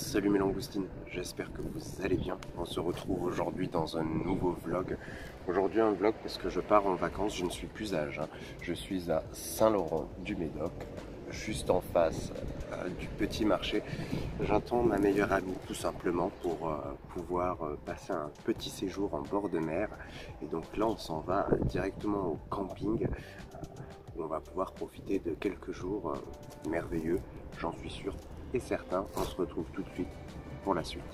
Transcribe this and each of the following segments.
Salut mes langoustines, j'espère que vous allez bien. On se retrouve aujourd'hui dans un nouveau vlog. Aujourd'hui un vlog parce que je pars en vacances, je ne suis plus à Agen. Je suis à Saint-Laurent-du-Médoc, juste en face du petit marché. J'attends ma meilleure amie tout simplement pour pouvoir passer un petit séjour en bord de mer. Et donc là on s'en va directement au camping où on va pouvoir profiter de quelques jours merveilleux, j'en suis sûr et certain. On se retrouve tout de suite pour la suite.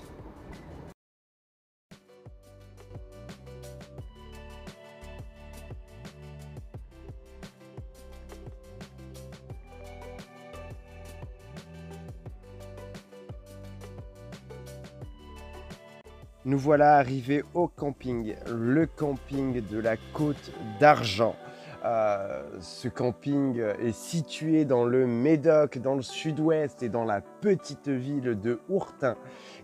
Nous voilà arrivés au camping, le camping de la Côte d'Argent. Ce camping est situé dans le Médoc, dans le sud-ouest et dans la petite ville de Hourtin.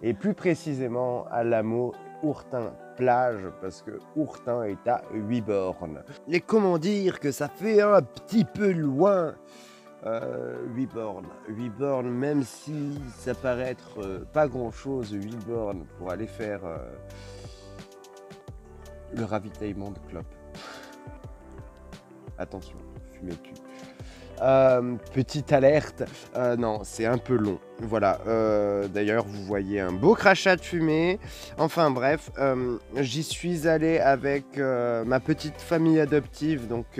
Et plus précisément à l'hameau Hourtin-Plage, parce que Hourtin est à 8 bornes. Et comment dire que ça fait un petit peu loin 8 bornes, même si ça paraît être pas grand chose, 8 bornes pour aller faire le ravitaillement de clopes. Attention, fumez cul. Petite alerte, non, c'est un peu long. Voilà, d'ailleurs, vous voyez un beau crachat de fumée. Enfin bref, j'y suis allé avec ma petite famille adoptive, donc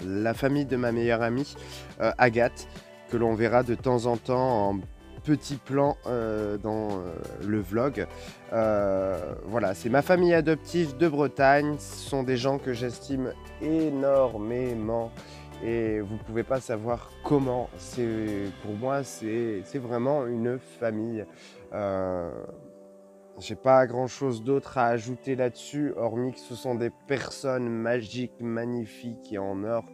la famille de ma meilleure amie, Agathe, que l'on verra de temps en temps en petit plan dans le vlog. Voilà, c'est ma famille adoptive de Bretagne. Ce sont des gens que j'estime énormément et vous ne pouvez pas savoir comment. Pour moi, c'est vraiment une famille. J'ai pas grand chose d'autre à ajouter là-dessus, hormis que ce sont des personnes magiques, magnifiques et en or,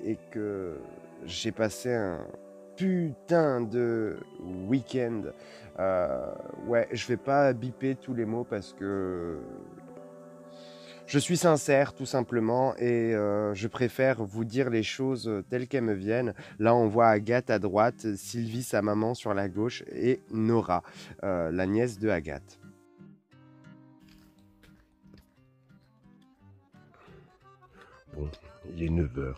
et que j'ai passé un putain de week-end. Ouais, je vais pas biper tous les mots parce que je suis sincère tout simplement et je préfère vous dire les choses telles qu'elles me viennent. Là, on voit Agathe à droite, Sylvie, sa maman, sur la gauche et Nora, la nièce de Agathe. Bon, il est 9 h.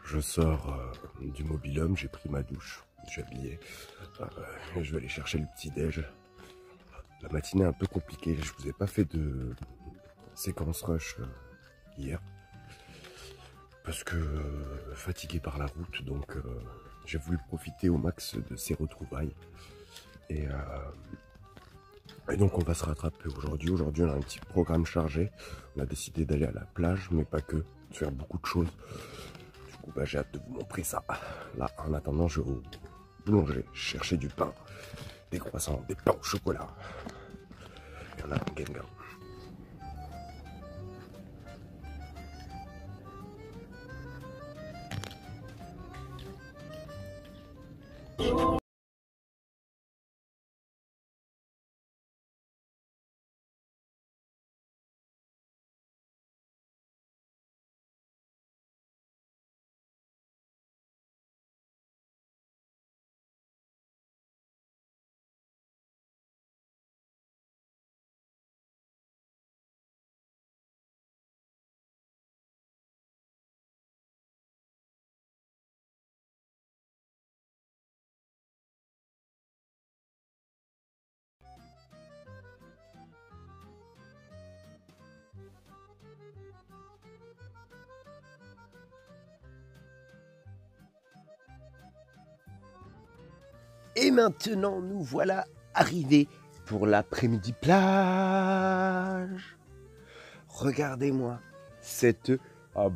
Je sors du mobil-home, j'ai pris ma douche, je suis habillé. Je vais aller chercher le petit-déj. La matinée est un peu compliquée, je vous ai pas fait de séquence rush hier. Parce que fatigué par la route, donc j'ai voulu profiter au max de ces retrouvailles. Et donc on va se rattraper aujourd'hui. Aujourd'hui on a un petit programme chargé. On a décidé d'aller à la plage, mais pas que, de faire beaucoup de choses. Du coup j'ai hâte de vous montrer ça. Là en attendant je vais au boulanger chercher du pain, des croissants, des pains au chocolat. Il y en a un gang. Et maintenant, nous voilà arrivés pour l'après-midi plage. Regardez-moi cette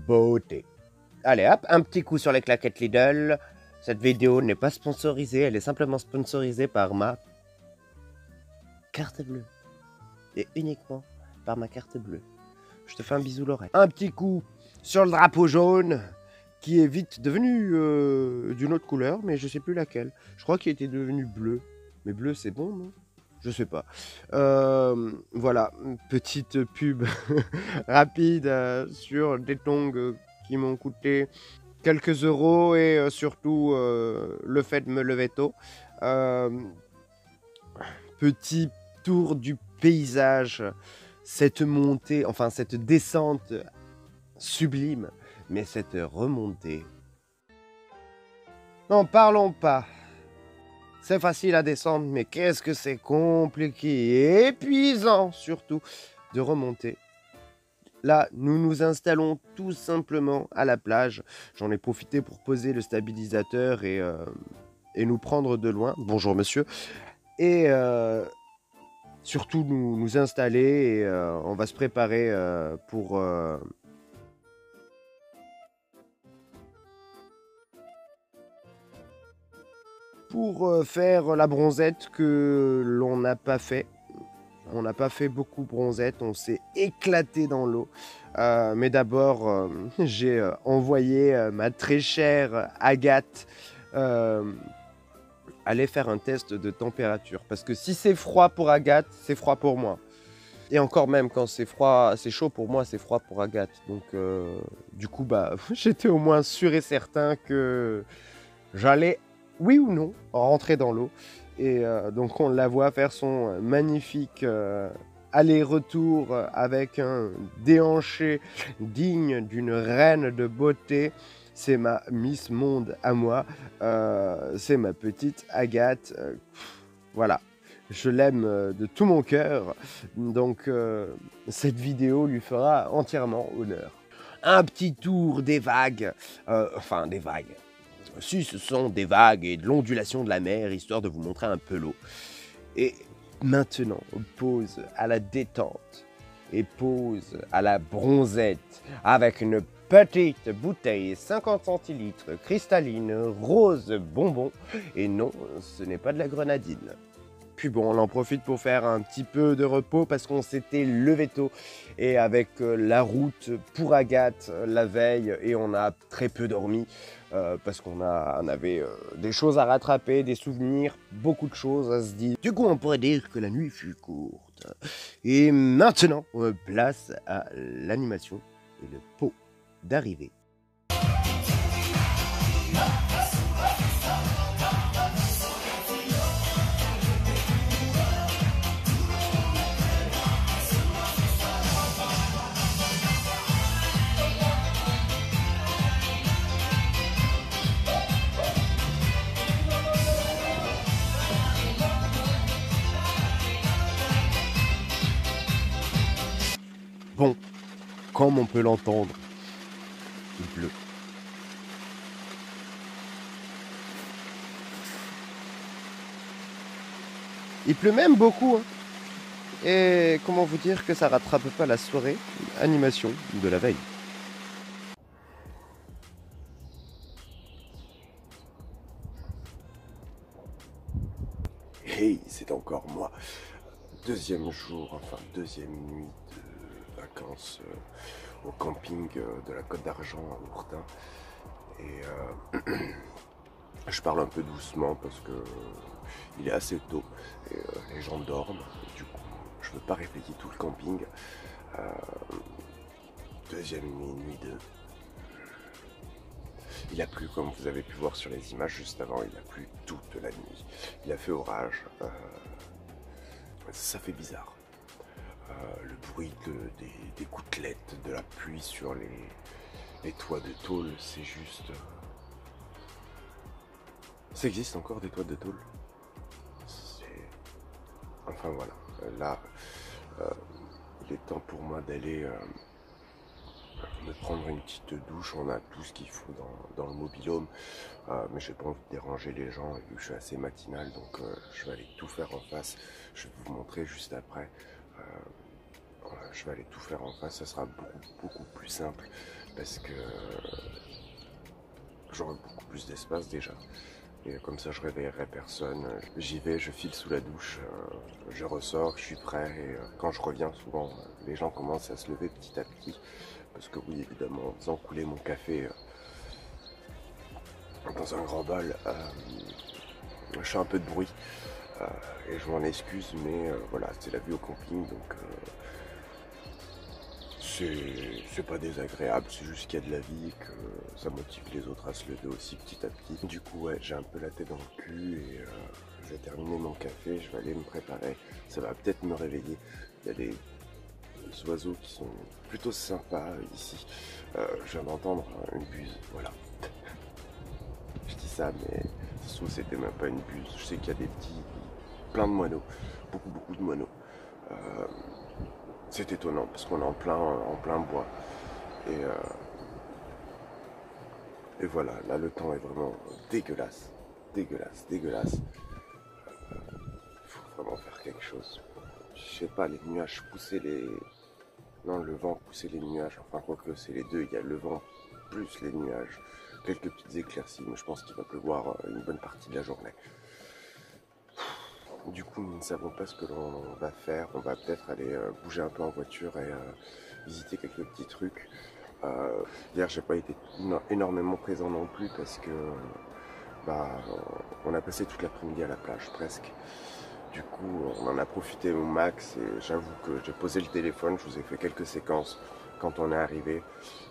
beauté. Allez hop, un petit coup sur les claquettes Lidl. Cette vidéo n'est pas sponsorisée, elle est simplement sponsorisée par ma carte bleue. Et uniquement par ma carte bleue. Je te fais un bisou l'oreille. Un petit coup sur le drapeau jaune, qui est vite devenu d'une autre couleur, mais je sais plus laquelle. Je crois qu'il était devenu bleu. Mais bleu, c'est bon, non? Je sais pas. Voilà, petite pub rapide sur des tongs qui m'ont coûté quelques euros et surtout le fait de me lever tôt. Euh, Petit tour du paysage, cette montée, enfin cette descente sublime, mais cette remontée. N'en parlons pas. C'est facile à descendre, mais qu'est-ce que c'est compliqué et épuisant surtout de remonter. Là, nous nous installons tout simplement à la plage. J'en ai profité pour poser le stabilisateur et nous prendre de loin. Bonjour monsieur. Et surtout nous installer et on va se préparer pour faire la bronzette que l'on n'a pas fait. On n'a pas fait beaucoup bronzette, on s'est éclaté dans l'eau. Mais d'abord, j'ai envoyé ma très chère Agathe aller faire un test de température. Parce que si c'est froid pour Agathe, c'est froid pour moi. Et encore même, quand c'est froid, c'est chaud pour moi, c'est froid pour Agathe. Donc, du coup, bah, j'étais au moins sûr et certain que j'allais, oui ou non, rentrer dans l'eau. Et donc, on la voit faire son magnifique aller-retour avec un déhanché digne d'une reine de beauté. C'est ma Miss Monde à moi. C'est ma petite Agathe. Voilà. Je l'aime de tout mon cœur. Donc, cette vidéo lui fera entièrement honneur. Un petit tour des vagues. Enfin, des vagues. Si, ce sont des vagues et de l'ondulation de la mer, histoire de vous montrer un peu l'eau. Et maintenant, pause à la détente et pause à la bronzette avec une petite bouteille 50 centilitres cristalline rose bonbon. Et non, ce n'est pas de la grenadine. Puis bon, on en profite pour faire un petit peu de repos parce qu'on s'était levé tôt et avec la route pour Agathe la veille et on a très peu dormi parce qu'on avait des choses à rattraper, des souvenirs, beaucoup de choses à se dire. Du coup, on pourrait dire que la nuit fut courte. Et maintenant, place à l'animation et le pot d'arrivée. Bon, comme on peut l'entendre, il pleut. Il pleut même beaucoup. Hein. Et comment vous dire que ça rattrape pas la soirée animation de la veille. Hey, c'est encore moi. Deuxième jour, enfin deuxième nuit de vacances au camping de la Côte d'Argent à Ourtin. Et je parle un peu doucement parce que il est assez tôt et les gens dorment. Du coup, je veux pas réveiller tout le camping. Deuxième nuit, nuit 2. Il a plu, comme vous avez pu voir sur les images juste avant, il a plu toute la nuit. Il a fait orage. Ça fait bizarre. Le bruit des gouttelettes de la pluie sur les toits de tôle, c'est juste... Ça existe encore des toits de tôle? Enfin voilà, là, il est temps pour moi d'aller me prendre une petite douche. On a tout ce qu'il faut dans le mobil-home, mais j'ai pas envie de déranger les gens vu que je suis assez matinal, donc je vais aller tout faire en face. Je vais vous montrer juste après. Je vais aller tout faire en face, ça sera beaucoup plus simple parce que j'aurai beaucoup plus d'espace déjà. Et comme ça je réveillerai personne. J'y vais, je file sous la douche, je ressors, je suis prêt et quand je reviens souvent les gens commencent à se lever petit à petit. Parce que oui évidemment en faisant couler mon café dans un grand bol, je fais un peu de bruit et je m'en excuse mais voilà c'est la vie au camping donc c'est pas désagréable, c'est juste qu'il y a de la vie et que ça motive les autres à se lever aussi petit à petit. Du coup, ouais, j'ai un peu la tête dans le cul et je vais terminer mon café, je vais aller me préparer. Ça va peut-être me réveiller. Il y a des oiseaux qui sont plutôt sympas ici. Je viens d'entendre une buse, voilà. Je dis ça, mais ça se trouve, c'était même pas une buse. Je sais qu'il y a plein de moineaux, beaucoup de moineaux. C'est étonnant parce qu'on est en plein bois. Et voilà, là le temps est vraiment dégueulasse. Dégueulasse. Il faut vraiment faire quelque chose. Je sais pas, les nuages poussaient les... Non, le vent poussait les nuages. Enfin, quoique c'est les deux. Il y a le vent plus les nuages. Quelques petites éclaircies, mais je pense qu'il va pleuvoir une bonne partie de la journée. Du coup, nous ne savons pas ce que l'on va faire. On va peut-être aller bouger un peu en voiture et visiter quelques petits trucs. Hier, j'ai pas été énormément présent non plus parce que on a passé toute l'après-midi à la plage presque. Du coup, on en a profité au max et j'avoue que j'ai posé le téléphone, je vous ai fait quelques séquences quand on est arrivé.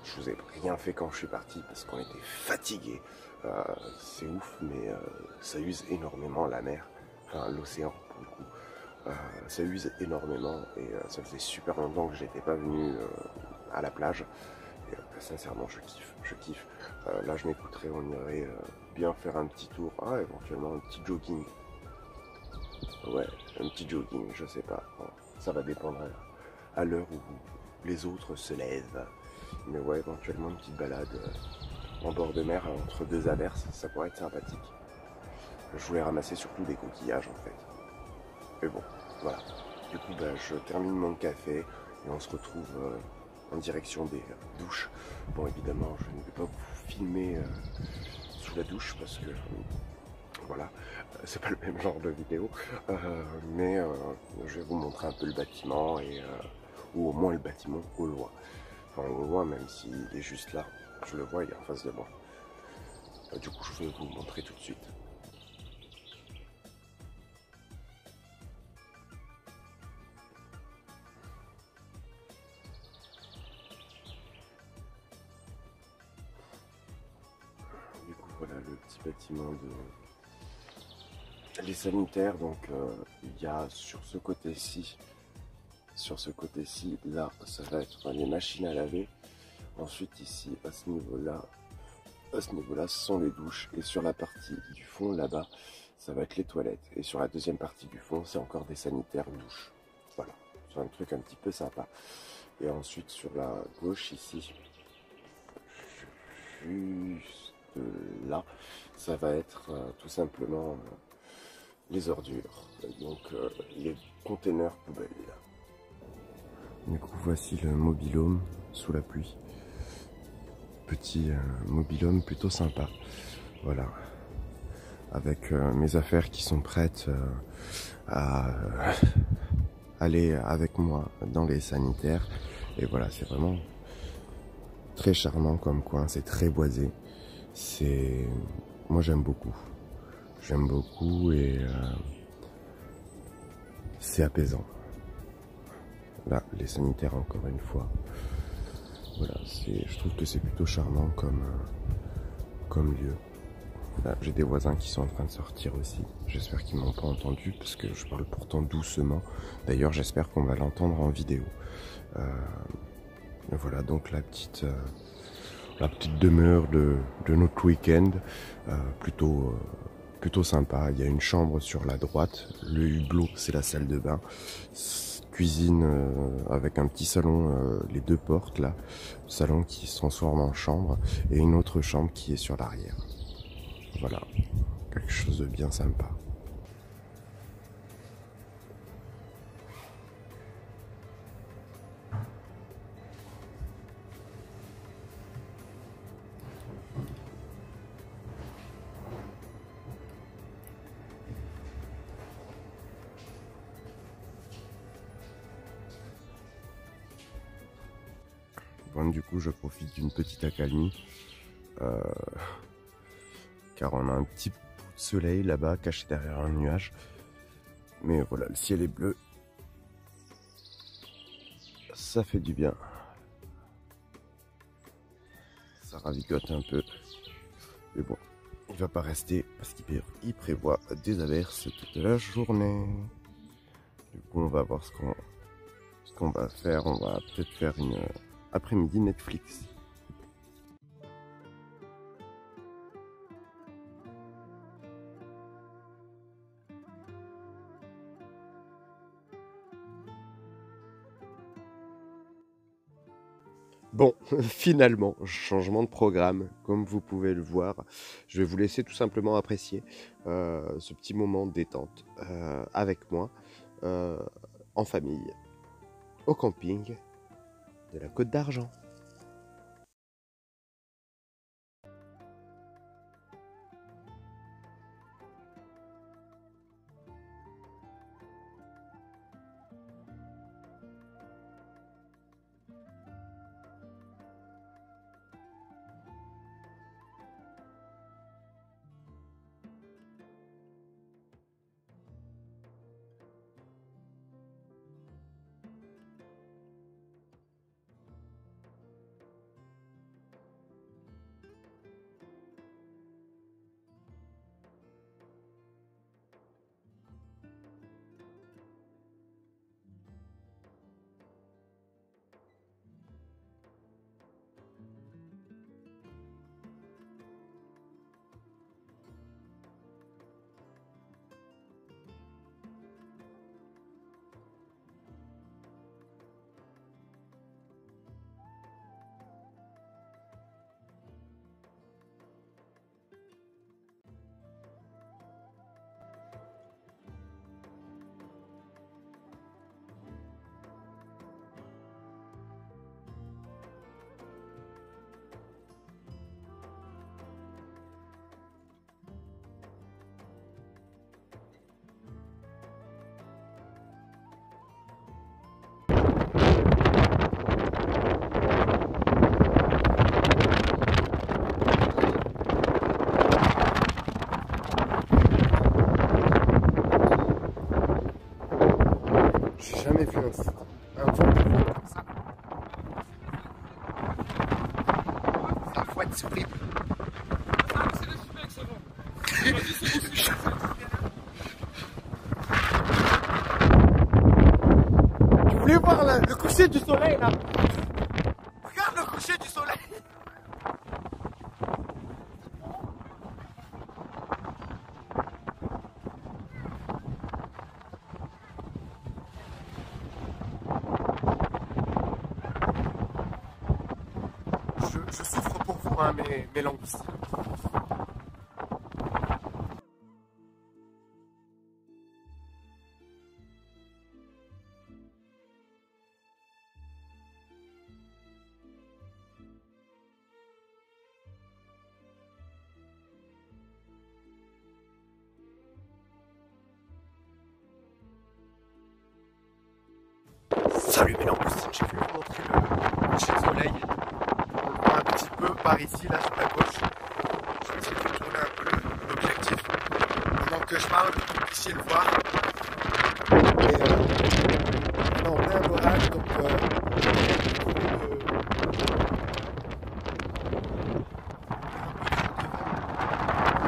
Je vous ai rien fait quand je suis parti parce qu'on était fatigués. C'est ouf, mais ça use énormément la mer, enfin l'océan pour le coup. Ça use énormément et ça faisait super longtemps que j'étais pas venu à la plage. Et sincèrement, je kiffe. Là, je m'écouterai, on irait bien faire un petit tour, éventuellement un petit jogging. Ouais, un petit jogging, je sais pas. Bon, ça va dépendre à l'heure où les autres se lèvent. Mais ouais, éventuellement une petite balade en bord de mer entre deux averses, ça pourrait être sympathique. Je voulais ramasser surtout des coquillages en fait. Mais bon, voilà. Du coup, je termine mon café et on se retrouve en direction des douches. Bon, évidemment, je ne vais pas vous filmer sous la douche parce que voilà, c'est pas le même genre de vidéo, mais je vais vous montrer un peu le bâtiment ou au moins le bâtiment au loin. Enfin, au loin, même s'il est juste là, je le vois, il est en face de moi. Du coup, je vais vous montrer tout de suite. Du coup, voilà le petit bâtiment les sanitaires. Donc, il y a sur ce côté-ci, là, ça va être les machines à laver. Ensuite, ici, à ce niveau-là, ce sont les douches. Et sur la partie du fond, là-bas, ça va être les toilettes. Et sur la deuxième partie du fond, c'est encore des sanitaires douches. Voilà, c'est un truc un petit peu sympa. Et ensuite, sur la gauche, ici, juste là, ça va être tout simplement les ordures. Donc, les containers poubelles. Du coup, voici le mobil-home sous la pluie. Petit mobil-home plutôt sympa. Voilà. Avec mes affaires qui sont prêtes à aller avec moi dans les sanitaires. Et voilà, c'est vraiment très charmant comme coin. C'est très boisé. Moi, j'aime beaucoup. J'aime beaucoup et c'est apaisant. Là, les sanitaires encore une fois. Voilà, je trouve que c'est plutôt charmant comme lieu. Là, j'ai des voisins qui sont en train de sortir aussi. J'espère qu'ils m'ont pas entendu parce que je parle pourtant doucement. D'ailleurs, j'espère qu'on va l'entendre en vidéo. Voilà, donc la petite demeure de notre week-end, plutôt sympa. Il y a une chambre sur la droite. Le hublot, c'est la salle de bain. Cuisine avec un petit salon, les deux portes là, salon qui se transforme en chambre et une autre chambre qui est sur l'arrière. Voilà, quelque chose de bien sympa. Bon, du coup, je profite d'une petite accalmie. Car on a un petit bout de soleil là-bas caché derrière un nuage. Mais voilà, le ciel est bleu. Ça fait du bien. ça ravigote un peu. Mais bon, il va pas rester parce qu'il prévoit des averses toute la journée. Du coup, on va voir ce qu'on va faire. On va peut-être faire une après-midi Netflix. Bon, finalement, changement de programme, comme vous pouvez le voir. Je vais vous laisser tout simplement apprécier ce petit moment de détente avec moi, euh, en famille, au camping de la Côte d'Argent. J'ai jamais vu un vent de vent comme ça. Ça fouette ce horrible. Je voulais voir le coucher du soleil là. Regarde le coucher du soleil. Je souffre pour vous, hein, mes langoustes. Salut mes langoustines, j'ai voulu vous montrer le coucher de soleil. On le voit un petit peu par ici, là sur la gauche. Je vais essayer de tourner un peu l'objectif pendant que je parle, que vous puissiez le voir. Et on est un orage, donc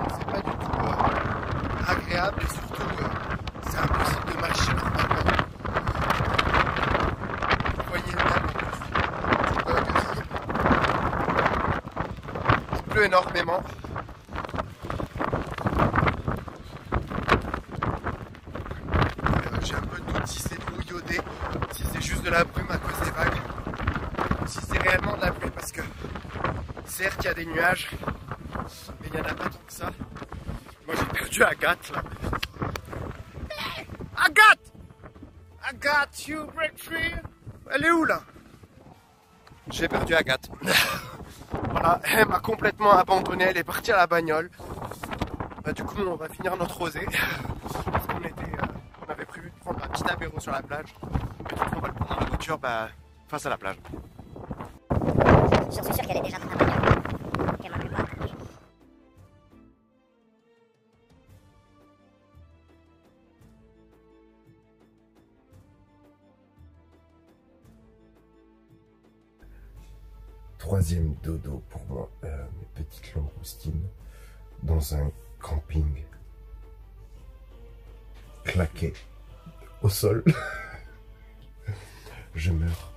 c'est pas du tout agréable et surtout c'est impossible de marcher normalement. Vous voyez le même en plus. Il pleut énormément. J'ai un peu de doute si c'est brouillodé, si c'est juste de la brume à cause des vagues, si c'est réellement de la pluie parce que certes il y a des nuages, mais il n'y en a pas tant que ça. Moi j'ai perdu Agathe là. Agathe! I got you, breakthrough! Elle est où là? J'ai perdu Agathe. Voilà, elle m'a complètement abandonné, elle est partie à la bagnole. Bah, du coup on va finir notre rosée. Parce qu'on on avait prévu de prendre un petit apéro sur la plage. Mais du coup on va le prendre dans la voiture face à la plage. J'en suis sûr qu'elle est déjà dans la bagnole. Qu'elle m'a plus pas. troisième dodo pour moi, mes petites langoustines, dans un camping claqué au sol. Je meurs.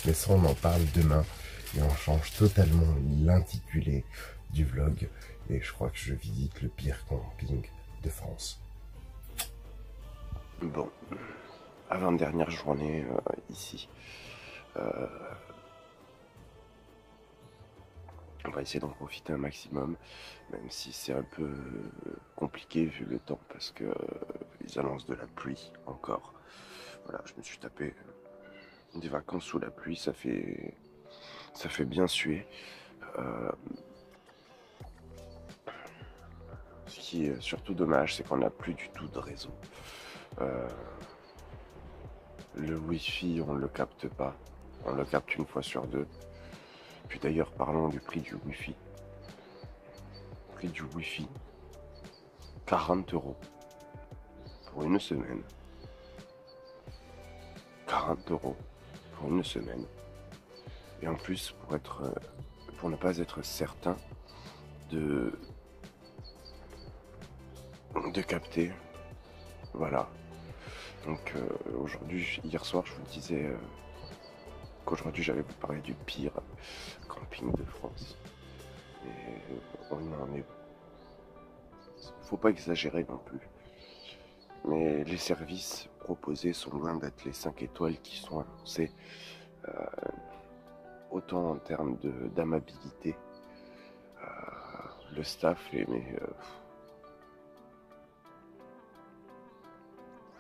Mais ça, on en parle demain et on change totalement l'intitulé du vlog. Et je crois que je visite le pire camping de France. Bon, avant-dernière journée ici. On va essayer d'en profiter un maximum, même si c'est un peu compliqué vu le temps, parce que ils annoncent de la pluie encore. Voilà, je me suis tapé des vacances sous la pluie, ça fait bien suer. Ce qui est surtout dommage, c'est qu'on n'a plus du tout de réseau. Le Wi-Fi, on ne le capte pas. On le capte une fois sur deux. Puis d'ailleurs, parlons du prix du Wi-Fi. Prix du Wi-Fi, 40 € pour une semaine. 40 € pour une semaine. Et en plus, pour ne pas être certain de capter. Voilà. Donc aujourd'hui, hier soir, je vous disais qu'aujourd'hui j'allais vous parler du pire camping de France. Et on en est. Faut pas exagérer non plus. Mais les services proposés sont loin d'être les 5 étoiles qui sont annoncés. Autant en termes d'amabilité, le staff est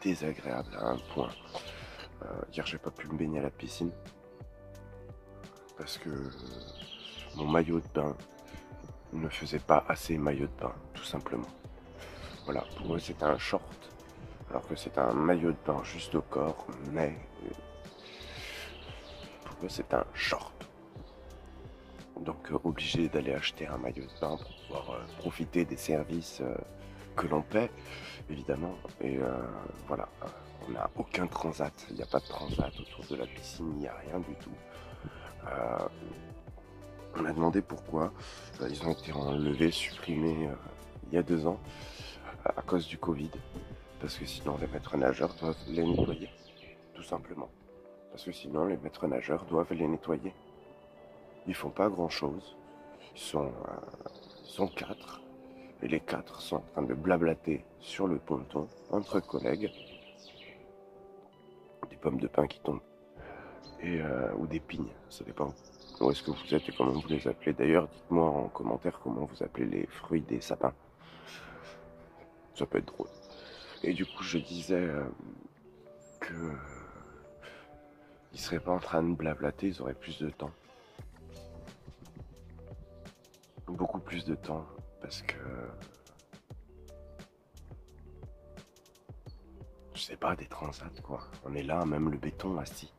désagréable à un point. Hier j'ai pas pu me baigner à la piscine parce que mon maillot de bain ne faisait pas assez maillot de bain, tout simplement. Voilà, pour eux c'était un short, alors que c'est un maillot de bain juste au corps, mais pour eux c'est un short. Donc obligé d'aller acheter un maillot de bain pour pouvoir profiter des services que l'on paie, évidemment. Et voilà, on n'a aucun transat, il n'y a pas de transat autour de la piscine, il n'y a rien du tout. On a demandé pourquoi. Ils ont été enlevés, supprimés il y a 2 ans à cause du Covid. Parce que sinon les maîtres nageurs doivent les nettoyer, tout simplement. Parce que sinon les maîtres nageurs doivent les nettoyer. Ils font pas grand chose. Ils sont 4. Et les 4 sont en train de blablater sur le ponton entre collègues. Des pommes de pin qui tombent. Ou des pignes, ça dépend où est-ce que vous êtes et comment vous les appelez. D'ailleurs, dites-moi en commentaire comment vous appelez les fruits des sapins. Ça peut être drôle. Et du coup, je disais que ils seraient pas en train de blablater, ils auraient plus de temps. Beaucoup plus de temps, parce que je sais pas, des transats quoi. On est là, même le béton assis.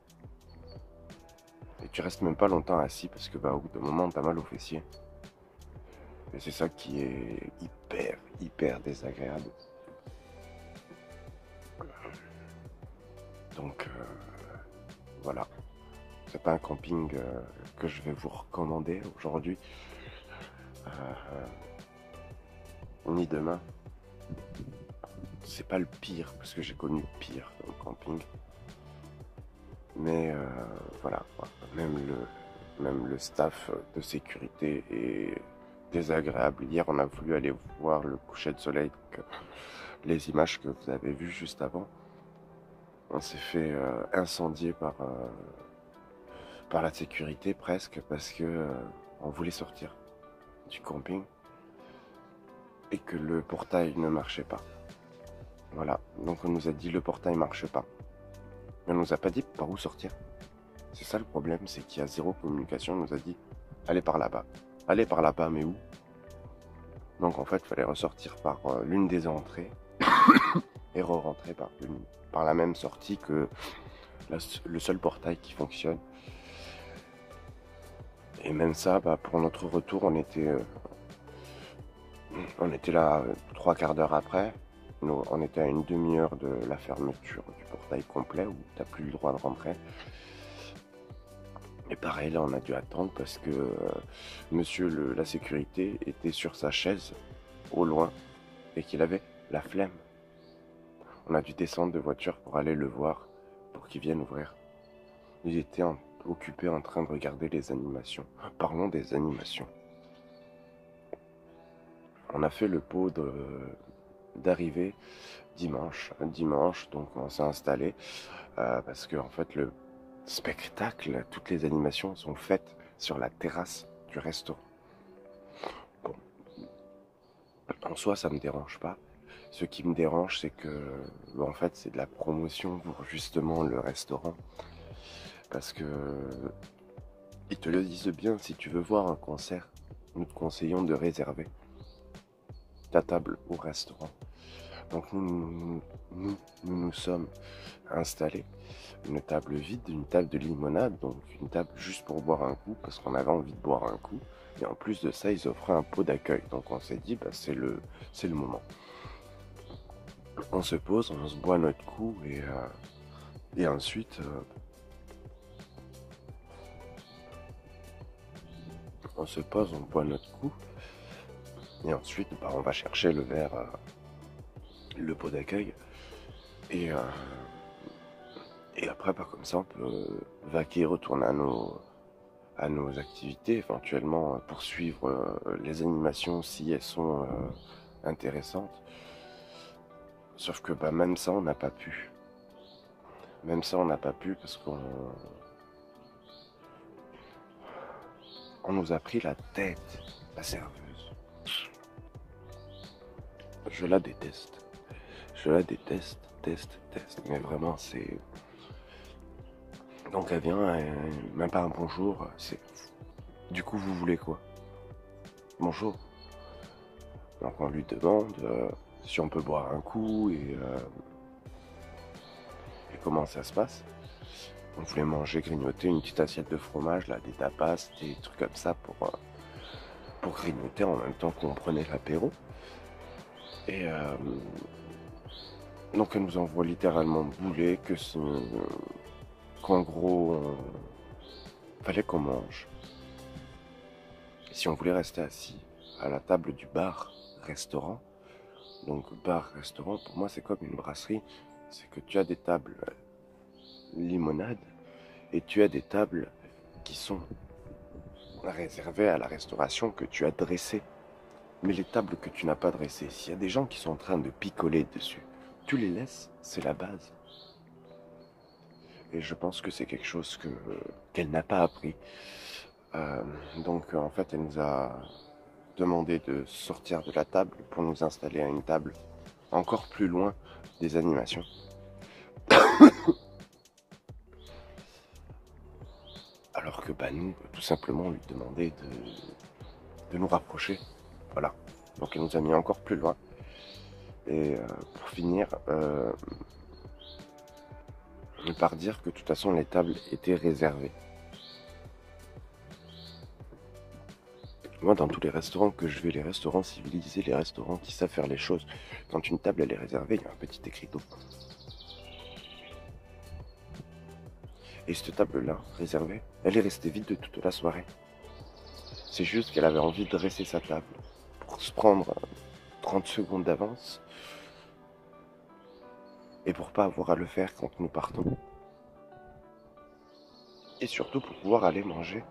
Et tu restes même pas longtemps assis parce que au bout d'un moment t'as mal aux fessiers. Et c'est ça qui est hyper désagréable. Donc voilà. C'est pas un camping que je vais vous recommander aujourd'hui. Ni demain. C'est pas le pire, parce que j'ai connu le pire dans le camping. Mais voilà, même le staff de sécurité est désagréable. Hier, on a voulu aller voir le coucher de soleil, les images que vous avez vues juste avant. On s'est fait incendier par la sécurité presque, parce que on voulait sortir du camping et que le portail ne marchait pas. Voilà, donc on nous a dit le portail marche pas. Mais on nous a pas dit par où sortir. C'est ça le problème, c'est qu'il y a zéro communication. On nous a dit allez par là-bas. Allez par là-bas, mais où? Donc en fait, il fallait ressortir par l'une des entrées et re-rentrer par la même sortie que le seul portail qui fonctionne. Et même ça, pour notre retour, on était là 3/4 d'heure après. On était à une demi-heure de la fermeture du portail complet où tu n'as plus le droit de rentrer. Et pareil, là, on a dû attendre parce que monsieur la sécurité était sur sa chaise, au loin, et qu'il avait la flemme. On a dû descendre de voiture pour aller le voir, pour qu'il vienne ouvrir. Il était occupé en train de regarder les animations. Parlons des animations. On a fait le pot d'arrivée dimanche. Dimanche, donc on s'est installé parce que en fait le spectacle, toutes les animations sont faites sur la terrasse du restaurant. Bon, en soi, ça me dérange pas. Ce qui me dérange, c'est que en fait, c'est de la promotion pour justement le restaurant, parce que ils te le disent bien. Si tu veux voir un concert, nous te conseillons de réserver ta table au restaurant. Donc nous sommes installés, une table vide, une table de limonade, donc une table juste pour boire un coup, parce qu'on avait envie de boire un coup. Et en plus de ça, ils offraient un pot d'accueil. Donc on s'est dit, bah, c'est le moment. On se pose, on se boit notre coup, et ensuite, on se pose, on boit notre coup, et ensuite, bah, on va chercher le verre, le pot d'accueil, et après, bah, comme ça, on peut vaquer, retourner à nos activités, éventuellement poursuivre les animations si elles sont intéressantes. Sauf que bah, même ça, on n'a pas pu. Même ça, on n'a pas pu parce qu'on nous a pris la tête, la serveuse. Je la déteste. Je la déteste, teste. Mais vraiment, c'est... Donc elle vient, même pas un bonjour, c'est... Du coup, vous voulez quoi? Bonjour. Donc on lui demande si on peut boire un coup et comment ça se passe. On voulait manger, grignoter une petite assiette de fromage, là, des tapas, des trucs comme ça pour grignoter en même temps qu'on prenait l'apéro. Et donc elle nous envoie littéralement bouler, qu'en gros, fallait qu'on mange. Si on voulait rester assis à la table du bar-restaurant, donc bar-restaurant, pour moi c'est comme une brasserie, c'est que tu as des tables limonade et tu as des tables qui sont réservées à la restauration que tu as dressée. Mais les tables que tu n'as pas dressées, s'il y a des gens qui sont en train de picoler dessus, tu les laisses, c'est la base. Et je pense que c'est quelque chose qu'elle n'a pas appris. Donc en fait, elle nous a demandé de sortir de la table pour nous installer à une table encore plus loin des animations. Alors que bah, nous, tout simplement, on lui demandait de nous rapprocher. Voilà. Donc elle nous a mis encore plus loin. Et pour finir, par dire que de toute façon les tables étaient réservées. Moi, dans tous les restaurants que je vais, les restaurants civilisés, les restaurants qui savent faire les choses, quand une table elle est réservée, il y a un petit écriteau. Et cette table-là, réservée, elle est restée vide de toute la soirée. C'est juste qu'elle avait envie de dresser sa table pour se prendre 30 secondes d'avance et pour pas avoir à le faire quand nous partons. Et surtout pour pouvoir aller manger.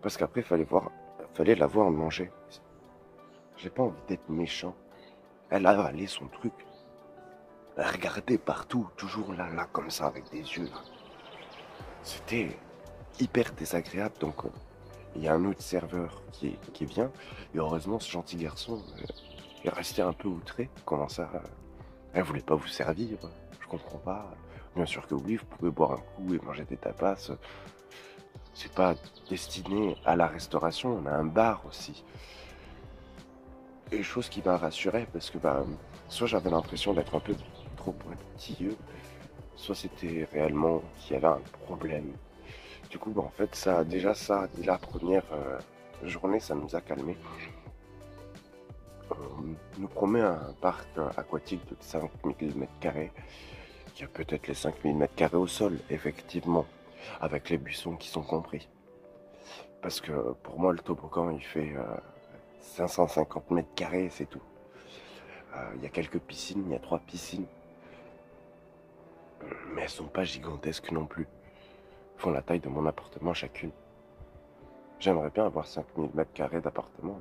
Parce qu'après, fallait la voir manger. J'ai pas envie d'être méchant. Elle a avalé son truc. Elle regardait partout, toujours là, comme ça, avec des yeux. C'était hyper désagréable. Donc, il y a un autre serveur qui vient. Et heureusement, ce gentil garçon est resté un peu outré. Comment ça elle voulait pas vous servir? Je comprends pas. Bien sûr que oui, vous pouvez boire un coup et manger des tapas. C'est pas destiné à la restauration, on a un bar aussi. Et chose qui m'a rassuré parce que bah, soit j'avais l'impression d'être un peu trop pointilleux, soit c'était réellement qu'il y avait un problème. Du coup, bah, en fait, la première journée, ça nous a calmés. On nous promet un parc aquatique de 5000 m², qui a peut-être les 5000 m² au sol, effectivement, avec les buissons qui sont compris. Parce que pour moi, le toboggan, il fait 550 mètres carrés, c'est tout. Il y a quelques piscines, il y a 3 piscines. Mais elles sont pas gigantesques non plus. Elles font la taille de mon appartement chacune. J'aimerais bien avoir 5000 mètres carrés d'appartement.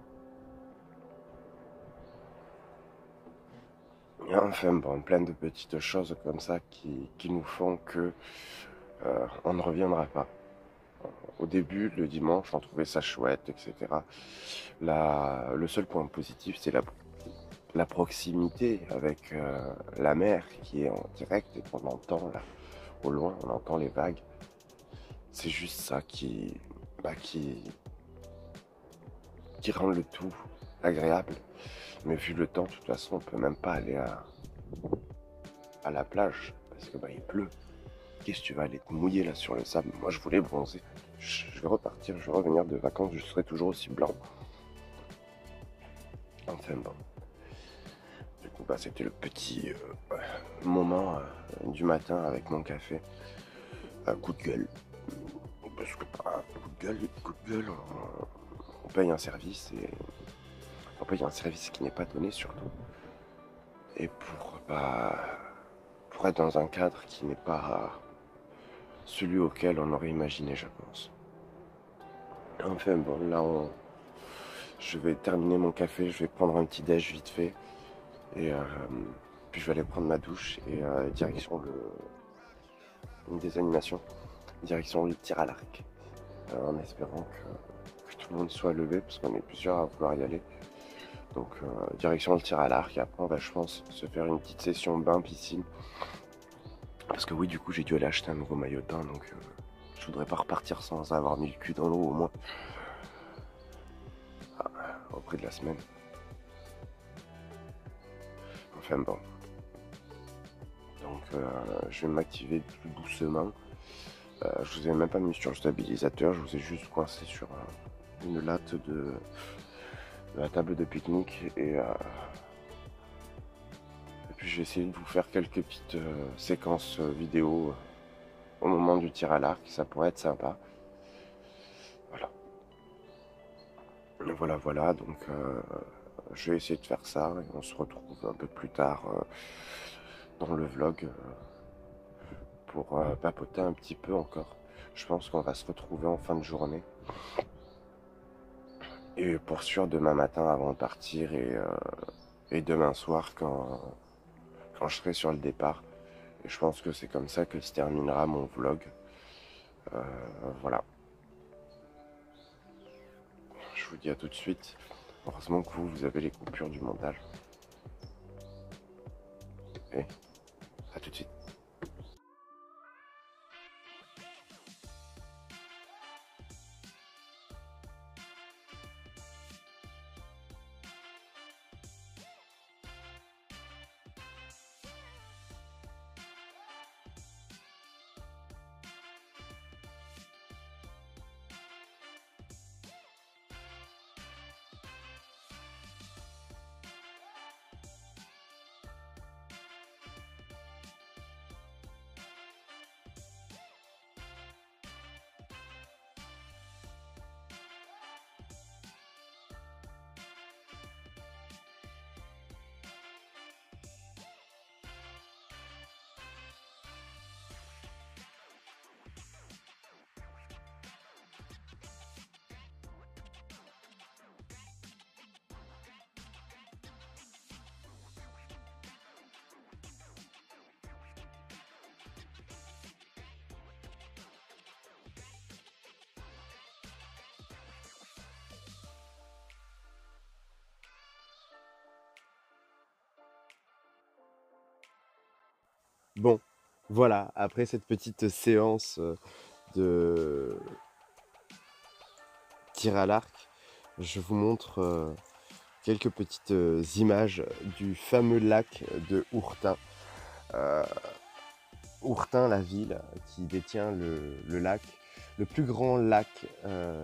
Et enfin bon, plein de petites choses comme ça qui nous font que on ne reviendra pas. Au début, le dimanche, on trouvait ça chouette, etc. Le seul point positif, c'est la proximité avec la mer qui est en direct et qu'on entend là, au loin, on entend les vagues. C'est juste ça qui rend le tout agréable. Mais vu le temps, de toute façon, on peut même pas aller à la plage parce que il pleut. Qu'est-ce que tu vas aller te mouiller là sur le sable? Moi, je voulais bronzer. Je vais repartir, je vais revenir de vacances, je serai toujours aussi blanc. Enfin bon. Du coup, c'était le petit moment du matin avec mon café. Coup de gueule. Parce que coup de gueule, on paye un service et on paye un service qui n'est pas donné surtout. Et pour être dans un cadre qui n'est pas celui auquel on aurait imaginé, je pense. Enfin bon, là je vais terminer mon café, je vais prendre un petit déj vite fait et puis je vais aller prendre ma douche et direction une des animations, direction le tir à l'arc, en espérant que tout le monde soit levé parce qu'on est plusieurs à vouloir y aller. Donc direction le tir à l'arc et après on va, je pense, se faire une petite session bain piscine parce que oui, du coup j'ai dû aller acheter un nouveau maillot de bain, donc je voudrais pas repartir sans avoir mis le cul dans l'eau au moins au prix de la semaine. Enfin bon. Donc je vais m'activer tout doucement. Je vous ai même pas mis sur le stabilisateur, je vous ai juste coincé sur une latte de la table de pique-nique et puis je vais essayer de vous faire quelques petites séquences vidéo au moment du tir à l'arc, ça pourrait être sympa. Voilà, donc je vais essayer de faire ça et on se retrouve un peu plus tard dans le vlog pour papoter un petit peu encore. Je pense qu'on va se retrouver en fin de journée. Et pour sûr, demain matin avant de partir et demain soir quand je serai sur le départ. Et je pense que c'est comme ça que se terminera mon vlog. Voilà. Je vous dis à tout de suite. Heureusement que vous avez les coupures du montage. Et à tout de suite. Bon, voilà, après cette petite séance de tir à l'arc, je vous montre quelques petites images du fameux lac de Hourtin. Hourtin, la ville qui détient le lac, le plus grand lac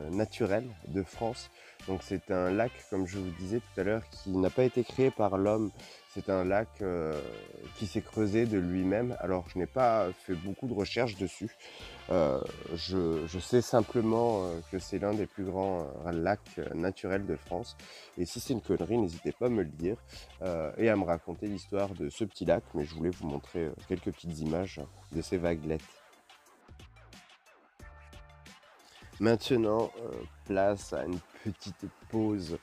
naturel de France, Donc c'est un lac, comme je vous disais tout à l'heure, qui n'a pas été créé par l'homme. C'est un lac qui s'est creusé de lui-même. Alors je n'ai pas fait beaucoup de recherches dessus. Je sais simplement que c'est l'un des plus grands lacs naturels de France. Et si c'est une connerie, n'hésitez pas à me le dire et à me raconter l'histoire de ce petit lac. Mais je voulais vous montrer quelques petites images de ces vaguelettes. Maintenant, place à une petite pause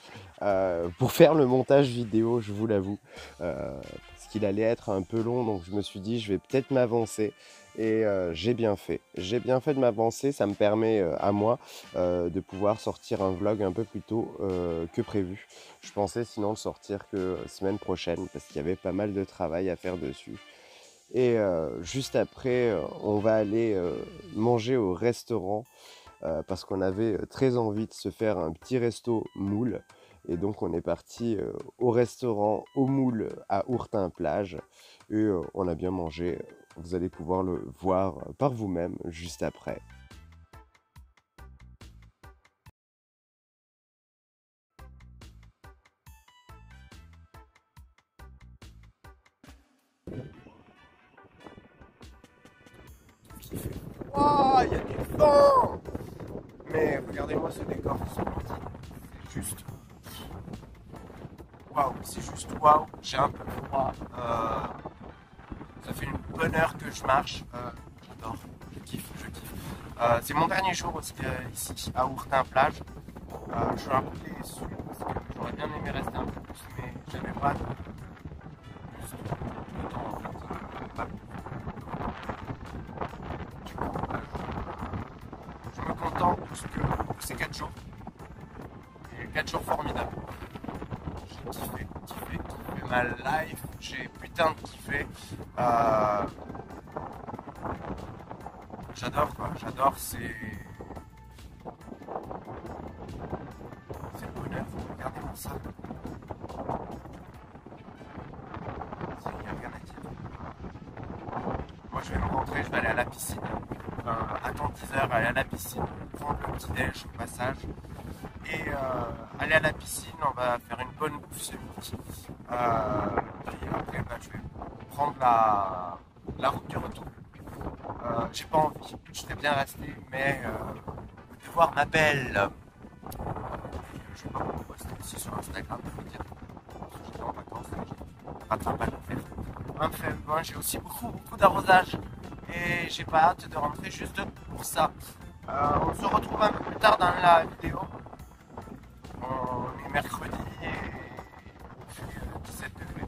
pour faire le montage vidéo, je vous l'avoue, parce qu'il allait être un peu long, donc je me suis dit je vais peut-être m'avancer et j'ai bien fait. J'ai bien fait de m'avancer, ça me permet à moi de pouvoir sortir un vlog un peu plus tôt que prévu. Je pensais sinon le sortir que semaine prochaine parce qu'il y avait pas mal de travail à faire dessus. Et juste après, on va aller manger au restaurant parce qu'on avait très envie de se faire un petit resto moule. Et donc on est parti au restaurant au moule à Ourtin-Plage et on a bien mangé. Vous allez pouvoir le voir par vous-même juste après. Waouh, il y a du vent! Mais regardez-moi ce décor, c'est juste waouh, c'est juste waouh. J'ai un peu froid. Ça fait une bonne heure que je marche. J'adore, je kiffe, je kiffe. C'est mon dernier jour aussi, ici à Ourtin-Plage. Je suis un peu déçu parce que j'aurais bien aimé rester un peu plus, mais j'avais pas de plus de temps en fait. Pas plus. Du coup, je me contente de ces 4 jours. Et 4 jours formidables. J'ai kiffé ma life. J'ai putain de kiffé. J'adore quoi, j'adore, c'est le bonheur, regardez-moi ça. Il n'y a rien à dire. Moi je vais me rentrer, je vais aller à la piscine. Attendre 10 heures, aller à la piscine, prendre le petit déj au passage. Et aller à la piscine, on va faire une bonne bouffe ce midi. Puis après bah, je vais prendre la route du retour. J'ai pas envie, je serais bien resté, mais le devoir m'appelle. Je sais pas pourquoi poster aussi sur Instagram, je veux dire. Parce que j'étais en vacances, j'ai rattrapage à faire. Enfin, moi j'ai aussi beaucoup d'arrosage. Et j'ai pas hâte de rentrer juste pour ça. On se retrouve un peu plus tard dans la vidéo. On est mercredi et il fait 17 degrés.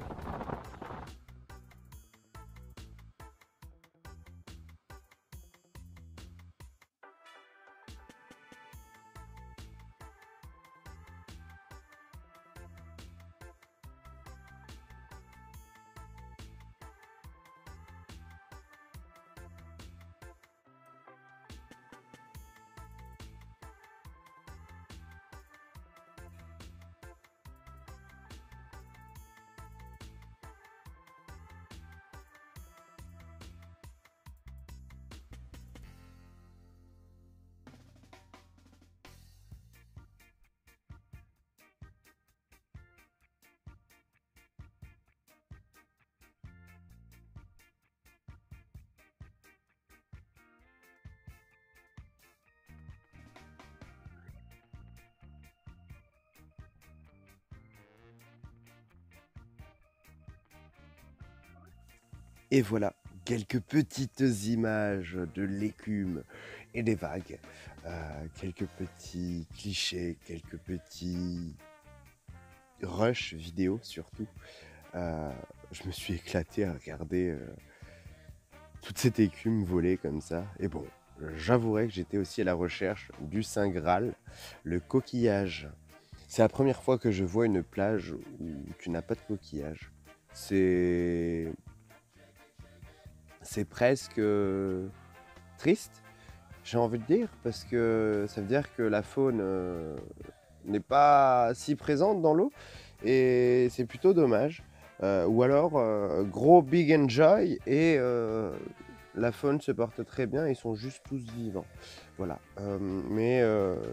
Et voilà, quelques petites images de l'écume et des vagues. Quelques petits clichés, quelques petits rushs vidéo surtout. Je me suis éclaté à regarder toute cette écume voler comme ça. Et bon, j'avouerai que j'étais aussi à la recherche du Saint Graal, le coquillage. C'est la première fois que je vois une plage où tu n'as pas de coquillage. C'est presque triste, j'ai envie de dire, parce que ça veut dire que la faune n'est pas si présente dans l'eau, et c'est plutôt dommage. Ou alors, gros big enjoy, et la faune se porte très bien, ils sont juste tous vivants. Voilà, mais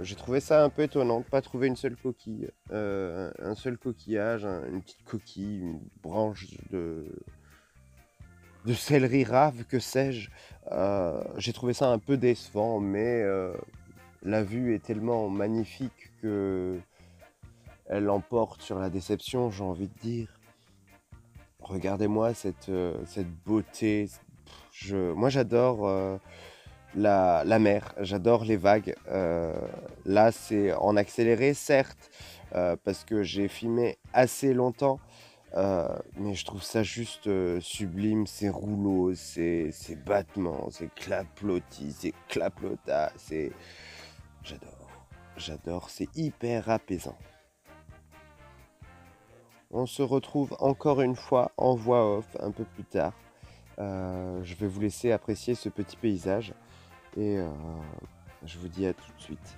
j'ai trouvé ça un peu étonnant de pas trouver une seule coquille, un seul coquillage, une petite coquille, une branche de céleri rave, que sais-je. J'ai trouvé ça un peu décevant, mais la vue est tellement magnifique qu'elle l'emporte sur la déception, j'ai envie de dire. Regardez-moi cette beauté. Moi, j'adore la mer, j'adore les vagues. Là, c'est en accéléré, certes, parce que j'ai filmé assez longtemps, mais je trouve ça juste sublime, ces rouleaux, ces battements, ces clapotis, ces clapotas, J'adore, j'adore, c'est hyper apaisant. On se retrouve encore une fois en voix off un peu plus tard. Je vais vous laisser apprécier ce petit paysage et je vous dis à tout de suite.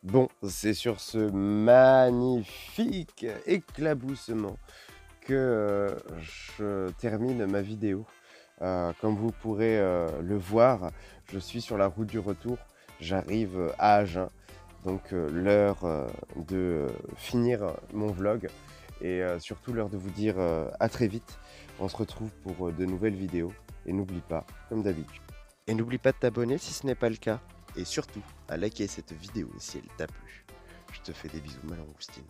Bon, c'est sur ce magnifique éclaboussement que je termine ma vidéo. Comme vous pourrez le voir, je suis sur la route du retour. J'arrive à Agen, donc l'heure de finir mon vlog et surtout l'heure de vous dire à très vite. On se retrouve pour de nouvelles vidéos et n'oublie pas, comme d'habitude. Et n'oublie pas de t'abonner si ce n'est pas le cas. Et surtout, à liker cette vidéo si elle t'a plu. Je te fais des bisous, ma langoustine.